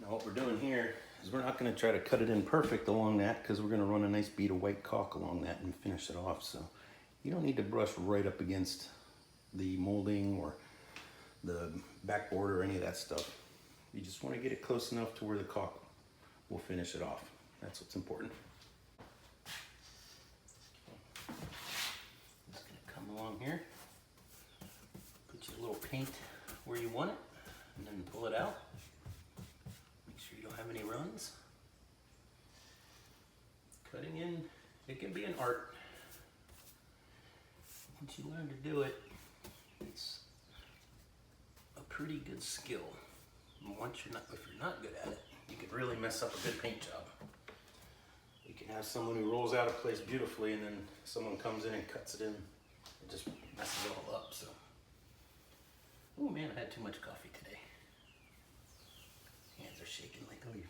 Now what we're doing here is we're not going to try to cut it in perfect along that because we're going to run a nice bead of white caulk along that and finish it off. So you don't need to brush right up against the molding or the backboard or any of that stuff. You just want to get it close enough to where the caulk will finish it off. That's what's important. Just going to come along here, put your little paint where you want it, and then pull it out. Make sure you don't have any runs. Cutting in, it can be an art. Once you learn to do it, it's a pretty good skill. And if you're not good at it, you can really mess up a good paint job. You can have someone who rolls out a place beautifully and then someone comes in and cuts it in. It just messes it all up. So, oh man, I had too much coffee today. Hands are shaking like a leaf.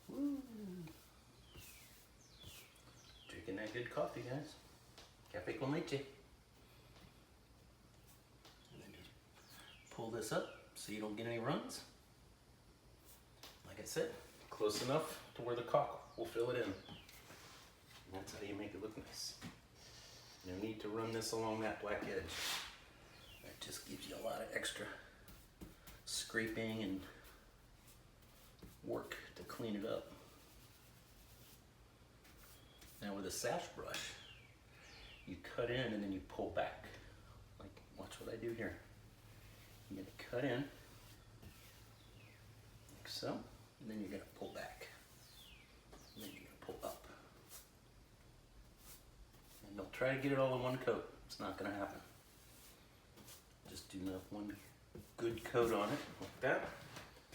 Woo. Drinking that good coffee, guys. Cafe con leche. And then just pull this up so you don't get any runs. Like I said, close enough to where the caulk will fill it in. And that's how you make it look nice. No need to run this along that black edge. That just gives you a lot of extra scraping and work to clean it up. Now with a sash brush, you cut in and then you pull back. Like, watch what I do here. You're gonna cut in, like so, and then you're gonna pull back. And then you're gonna pull up. And don't try to get it all in one coat. It's not gonna happen. Just do one good coat on it, like that.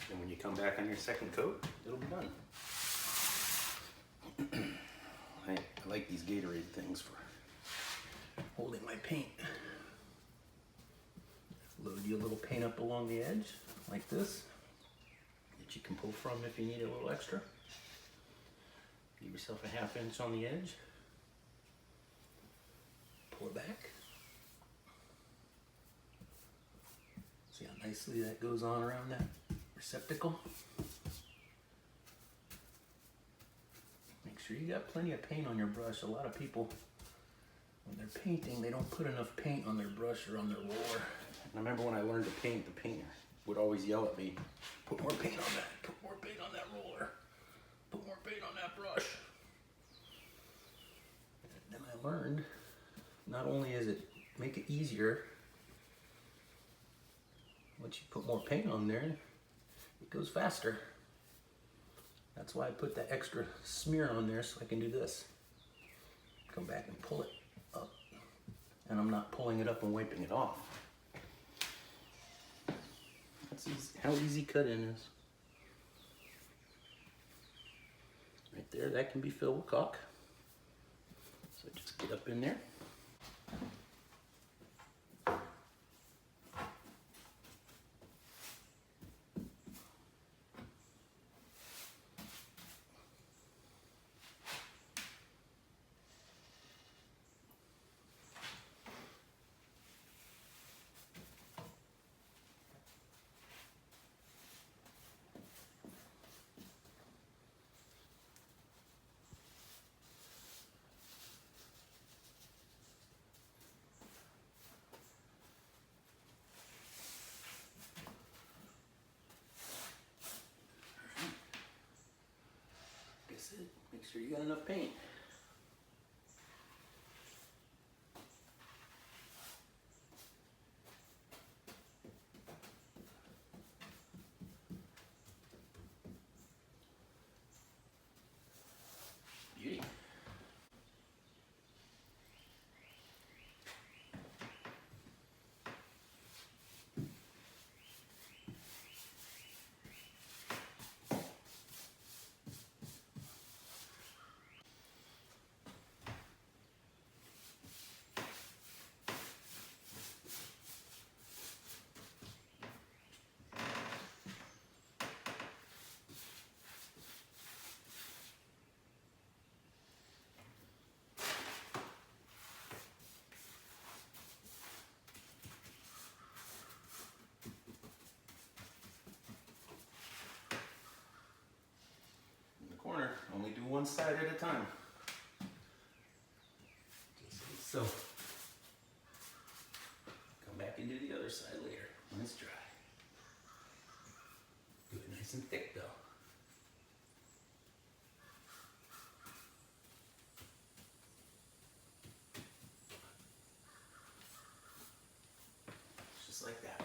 And when you come back on your second coat, it'll be done. I like these Gatorade things for holding my paint. Load you a little paint up along the edge, like this, that you can pull from if you need a little extra. Give yourself a 1/2 inch on the edge. Pull it back. See how nicely that goes on around that receptacle? Make sure you got plenty of paint on your brush. A lot of people, when they're painting, they don't put enough paint on their brush or on their roller. And I remember when I learned to paint, the painter would always yell at me, put more paint on that, put more paint on that roller, put more paint on that brush. And then I learned, not only is it make it easier, once you put more paint on there, it goes faster. That's why I put that extra smear on there so I can do this. Come back and pull it up. And I'm not pulling it up and wiping it off. That's how easy cut-in is. Right there, that can be filled with caulk. So just get up in there. Make sure you got enough paint. Beauty. one side at a time. Just like so. Come back and do the other side later when it's dry. Do it nice and thick though. Just like that.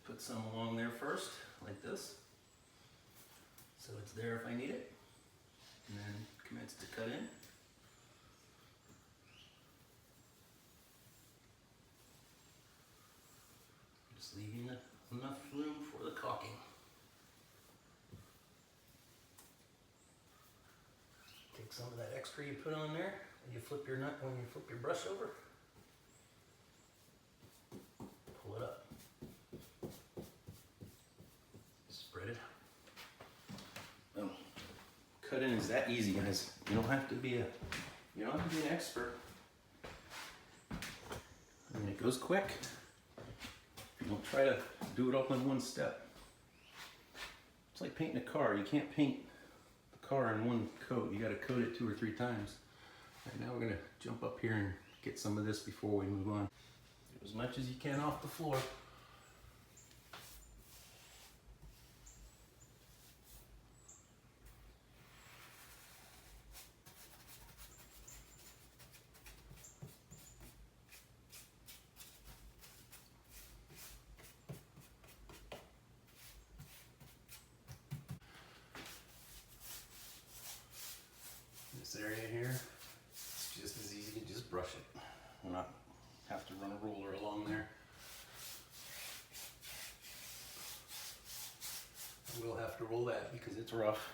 Put some along there first, like this. So it's there if I need it. And then commence to cut in. Just leaving enough room for the caulking. Take some of that extra you put on there when you flip your nut, when you flip your brush over. Pull it up. Spread it out. Boom. Cutting is that easy, guys. You don't have to be an expert. I mean, it goes quick. You don't try to do it all in one step. It's like painting a car. You can't paint the car in one coat. You got to coat it 2 or 3 times. Right now we're gonna jump up here and get some of this before we move on. Get as much as you can off the floor. This area here, it's just as easy to just brush it. We'll not have to run a roller along there. I will have to roll that because it's rough.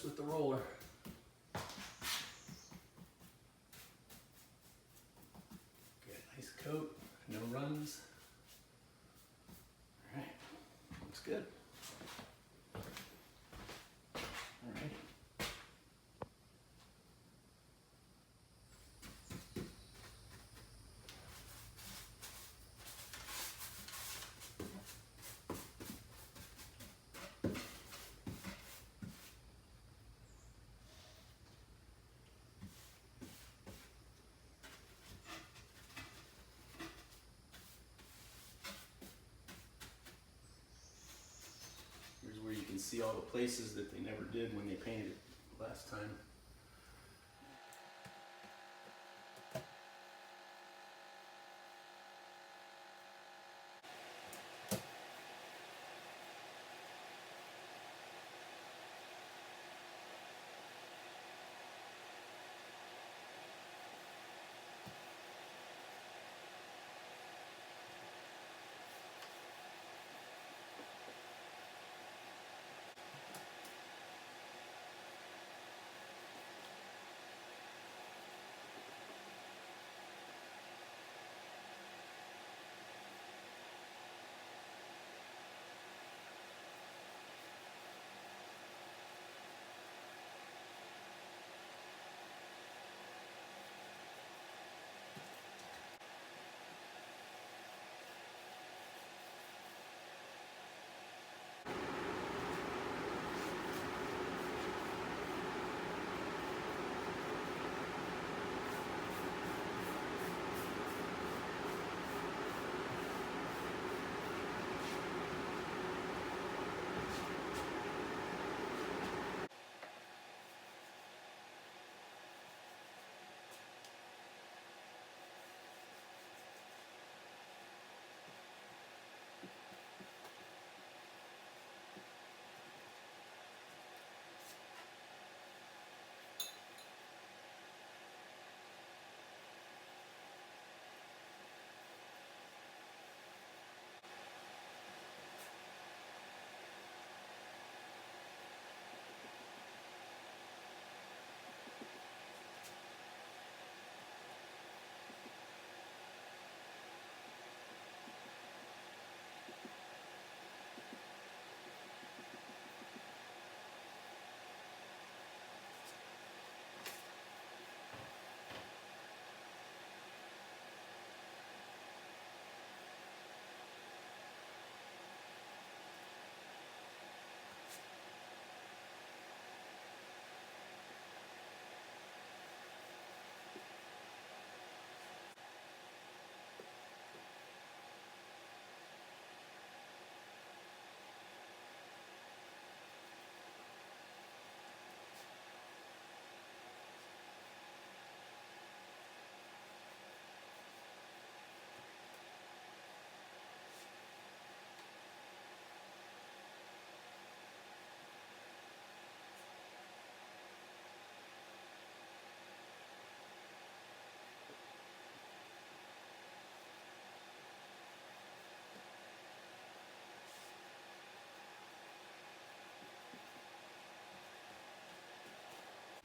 With the roller. Get a nice coat, no runs. All right, looks good. All right. see all the places that they never did when they painted it last time.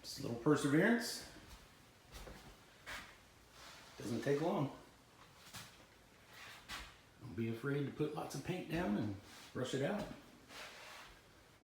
Just a little perseverance. Doesn't take long. Don't be afraid to put lots of paint down and brush it out.